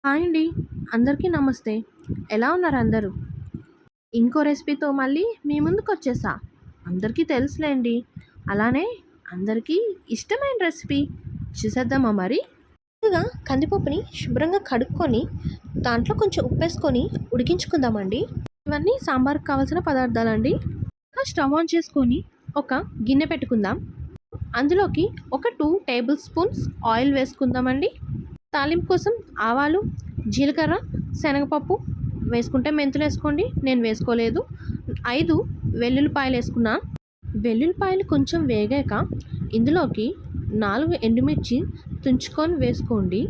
Hi అండి. అందరికీ నమస్తే. ఎలా ఉన్నారు అందరూ? ఇంకో రెసిపీతో మళ్ళీ మీ ముందుకొచ్చేసా. అందరికీ తెలుసులేండి. అలానే అందరికీ ఇష్టమైన రెసిపీ. చూసేద్దామా మరి? ముందుగా కందిపప్పుని శుభ్రంగా కడుక్కొని, దాంట్లో కొంచెం ఉప్పేసుకొని ఉడికించుకుందామండి. ఇవన్నీ సాంబార్‌కి కావాల్సిన పదార్థాలండి. స్టవ్ ఆన్ చేసుకొని ఒక గిన్నె పెట్టుకుందాం. అందులోకి ఒక 2 టేబుల్ స్పూన్స్ ఆయిల్ వేసుకుందామండి. తాలింపు కోసం ఆవాలు, జీలకర్ర, శనగపప్పు వేసుకుంటే మెంతులు వేసుకోండి. నేను వేసుకోలేదు. 5 వెల్లుల్లిపాయలు వేసుకున్నా. వెల్లుల్లిపాయలు కొంచెం వేగాక ఇందులోకి 4 ఎండుమిర్చి తుంచుకొని వేసుకోండి.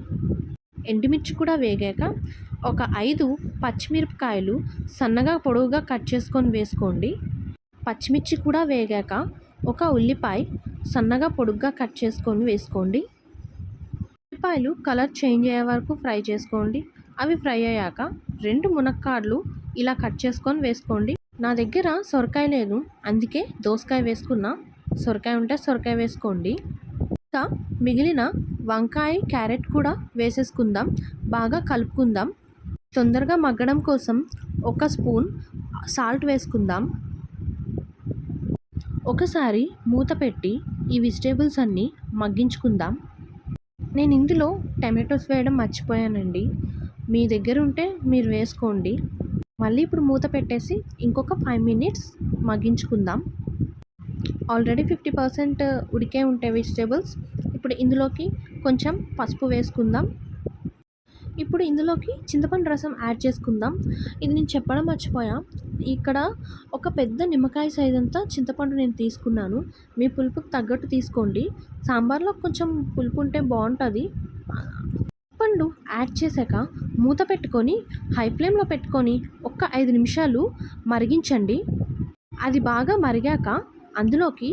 ఎండుమిర్చి కూడా వేగాక ఒక 5 పచ్చిమిరపకాయలు సన్నగా పొడవుగా కట్ చేసుకొని వేసుకోండి. పచ్చిమిర్చి కూడా వేగాక ఒక ఉల్లిపాయ సన్నగా పొడుగ్గా కట్ చేసుకొని వేసుకోండి. ఉల్లిపాయలు కలర్ చేంజ్ అయ్యే వరకు ఫ్రై చేసుకోండి. అవి ఫ్రై అయ్యాక 2 మునక్కాడలు ఇలా కట్ చేసుకొని వేసుకోండి. నా దగ్గర సొరకాయ లేదు, అందుకే దోసకాయ వేసుకున్నా. సొరకాయ ఉంటే సొరకాయ వేసుకోండి. ఇంకా మిగిలిన వంకాయ, క్యారెట్ కూడా వేసేసుకుందాం. బాగా కలుపుకుందాం. తొందరగా మగ్గడం కోసం ఒక స్పూన్ సాల్ట్ వేసుకుందాం. ఒకసారి మూత పెట్టి ఈ వెజిటేబుల్స్ అన్నీ మగ్గించుకుందాం. నేను ఇందులో టమాటోస్ వేయడం మర్చిపోయానండి. మీ దగ్గర ఉంటే మీరు వేసుకోండి. మళ్ళీ ఇప్పుడు మూత పెట్టేసి ఇంకొక 5 మినిట్స్ మగ్గించుకుందాం. ఆల్రెడీ 50% ఉడికే ఉంటాయి వెజిటేబుల్స్. ఇప్పుడు ఇందులోకి కొంచెం పసుపు వేసుకుందాం. ఇప్పుడు ఇందులోకి చింతపండు రసం యాడ్ చేసుకుందాం. ఇది నేను చెప్పడం మర్చిపోయా. ఇక్కడ ఒక పెద్ద నిమ్మకాయ సైజ్ అంతా చింతపండు నేను తీసుకున్నాను. మీ పులుపుకి తగ్గట్టు తీసుకోండి. సాంబార్లో కొంచెం పులుపు ఉంటే బాగుంటుంది. చింతపండు యాడ్ చేశాక మూత పెట్టుకొని హై ఫ్లేమ్లో పెట్టుకొని ఒక 5 నిమిషాలు మరిగించండి. అది బాగా మరిగాక అందులోకి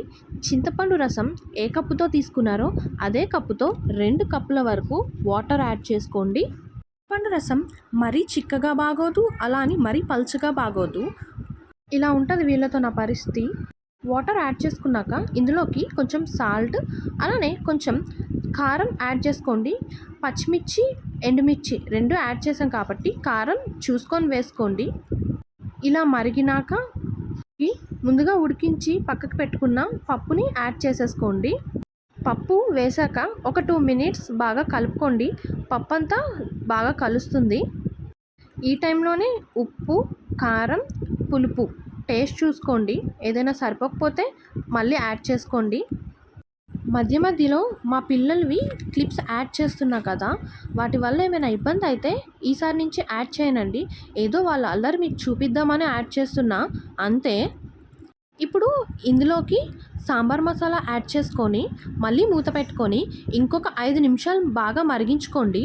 చింతపండు రసం ఏ కప్పుతో తీసుకున్నారో అదే కప్పుతో 2 కప్పుల వరకు వాటర్ యాడ్ చేసుకోండి. చింతపండు రసం మరీ చిక్కగా బాగోదు, అలా అని మరీ పల్చగా బాగోదు. ఇలా ఉంటుంది వీళ్ళతో నా పరిస్థితి. వాటర్ యాడ్ చేసుకున్నాక ఇందులోకి కొంచెం సాల్ట్, అలానే కొంచెం కారం యాడ్ చేసుకోండి. పచ్చిమిర్చి, ఎండుమిర్చి 2 యాడ్ చేసాం కాబట్టి కారం చూసుకొని వేసుకోండి. ఇలా మరిగినాక ముందుగా ఉడికించి పక్కకు పెట్టుకున్న పప్పుని యాడ్ చేసేసుకోండి. పప్పు వేసాక ఒక 2 మినిట్స్ బాగా కలుపుకోండి. పప్పు అంతా బాగా కలుస్తుంది. ఈ టైంలోనే ఉప్పు, కారం, పులుపు టేస్ట్ చూసుకోండి. ఏదైనా సరిపోకపోతే మళ్ళీ యాడ్ చేసుకోండి. మధ్య మధ్యలో మా పిల్లలవి క్లిప్స్ యాడ్ చేస్తున్నా కదా, వాటి వల్ల ఏమైనా ఇబ్బంది అయితే ఈసారి నుంచి యాడ్ చేయనండి. ఏదో వాళ్ళ అల్లరి మీకు చూపిద్దామని యాడ్ చేస్తున్నా అంతే. ఇప్పుడు ఇందులోకి సాంబార్ మసాలా యాడ్ చేసుకొని మళ్ళీ మూత పెట్టుకొని ఇంకొక 5 నిమిషాలు బాగా మరిగించుకోండి.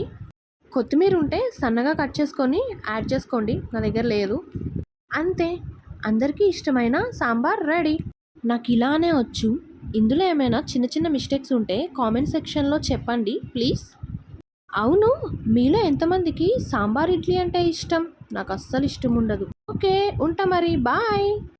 కొత్తిమీర ఉంటే సన్నగా కట్ చేసుకొని యాడ్ చేసుకోండి. నా దగ్గర లేదు. అంతే, అందరికీ ఇష్టమైన సాంబార్ రెడీ. నాకు ఇలానే వచ్చు. ఇందులో ఏమైనా చిన్న చిన్న మిస్టేక్స్ ఉంటే కామెంట్ సెక్షన్లో చెప్పండి ప్లీజ్. అవును, మీలో ఎంతమందికి సాంబార్ ఇడ్లీ అంటే ఇష్టం? నాకు అస్సలు ఇష్టం ఉండదు. ఓకే, ఉంటా మరి. బాయ్.